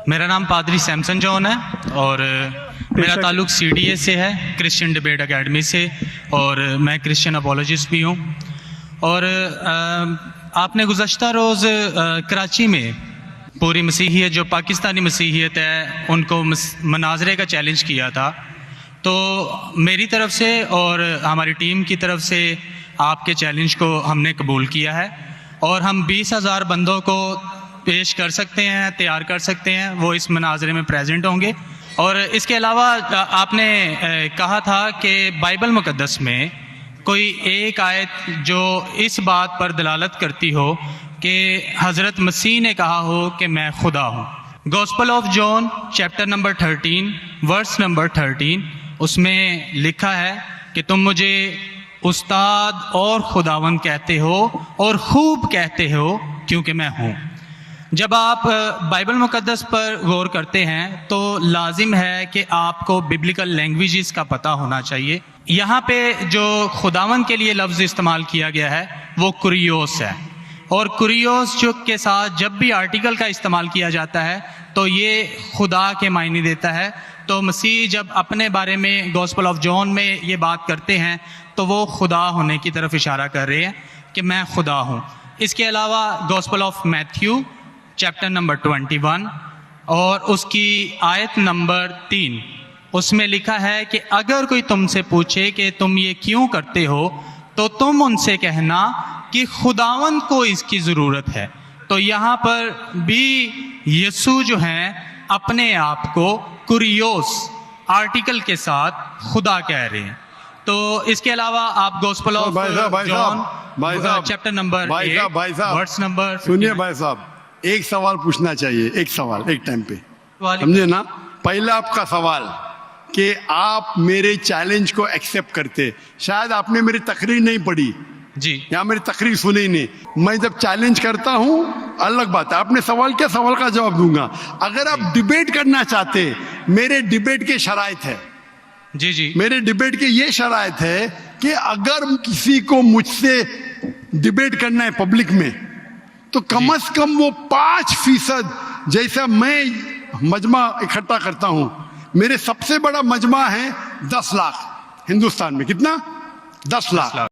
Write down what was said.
मेरा नाम पादरी सैमसन जॉन है और मेरा ताल्लुक़ CDA से है, क्रिश्चियन डिबेट एकेडमी से, और मैं क्रिश्चियन अपोलॉजिस्ट भी हूँ। और आपने गुज़श्ता रोज़ कराची में पूरी मसीहियत, जो पाकिस्तानी मसीहियत है, उनको मनाजरे का चैलेंज किया था। तो मेरी तरफ से और हमारी टीम की तरफ से आपके चैलेंज को हमने कबूल किया है और हम 20,000 बंदों को पेश कर सकते हैं, तैयार कर सकते हैं, वो इस मनाजरे में प्रेजेंट होंगे। और इसके अलावा आपने कहा था कि बाइबल मुक़द्दस में कोई एक आयत जो इस बात पर दलालत करती हो कि हज़रत मसीह ने कहा हो कि मैं खुदा हूँ। Gospel of John chapter number 13 verse number 13, उसमें लिखा है कि तुम मुझे उस्ताद और खुदावंद कहते हो और खूब कहते हो क्योंकि मैं हूँ। जब आप बाइबल मुक़द्दस पर गौर करते हैं तो लाजिम है कि आपको बिब्लिकल लैंग्वेजेस का पता होना चाहिए। यहाँ पे जो खुदावंद के लिए लफ्ज़ इस्तेमाल किया गया है वो कुरियोस है, और कुरियोस जो के साथ जब भी आर्टिकल का इस्तेमाल किया जाता है तो ये खुदा के मायने देता है। तो मसीह जब अपने बारे में गॉस्पेल ऑफ जॉन में ये बात करते हैं तो वो खुदा होने की तरफ इशारा कर रहे हैं कि मैं खुदा हूँ। इसके अलावा gospel of Matthew chapter number 21 और उसकी आयत नंबर 3, उसमें लिखा है कि अगर कोई तुमसे पूछे कि तुम ये क्यों करते हो तो तुम उनसे कहना कि खुदावंद को इसकी ज़रूरत है। तो यहाँ पर भी यीशु जो हैं अपने आप को कुरियोस आर्टिकल के साथ खुदा कह रहे हैं। तो इसके अलावा आप gospel of John chapter number 8 verse number, सुनिए भाई साहब, एक सवाल पूछना चाहिए, एक सवाल एक टाइम पे, समझे ना। पहला आपका सवाल कि आप मेरे चैलेंज को एक्सेप्ट करते। शायद आपने मेरी तकरीर नहीं पढ़ी जी, या मेरी तकरीर सुनी नहीं। मैं जब चैलेंज करता हूँ अलग बात है, आपने सवाल किया, सवाल का जवाब दूंगा। अगर आप डिबेट करना चाहते, मेरे डिबेट के शराइत है जी जी, मेरे डिबेट के ये शराइत है कि अगर किसी को मुझसे डिबेट करना है पब्लिक में तो कम से कम वो 5% जैसा मैं मजमा इकट्ठा करता हूं। मेरे सबसे बड़ा मजमा है 10 लाख हिंदुस्तान में। कितना? 10 लाख।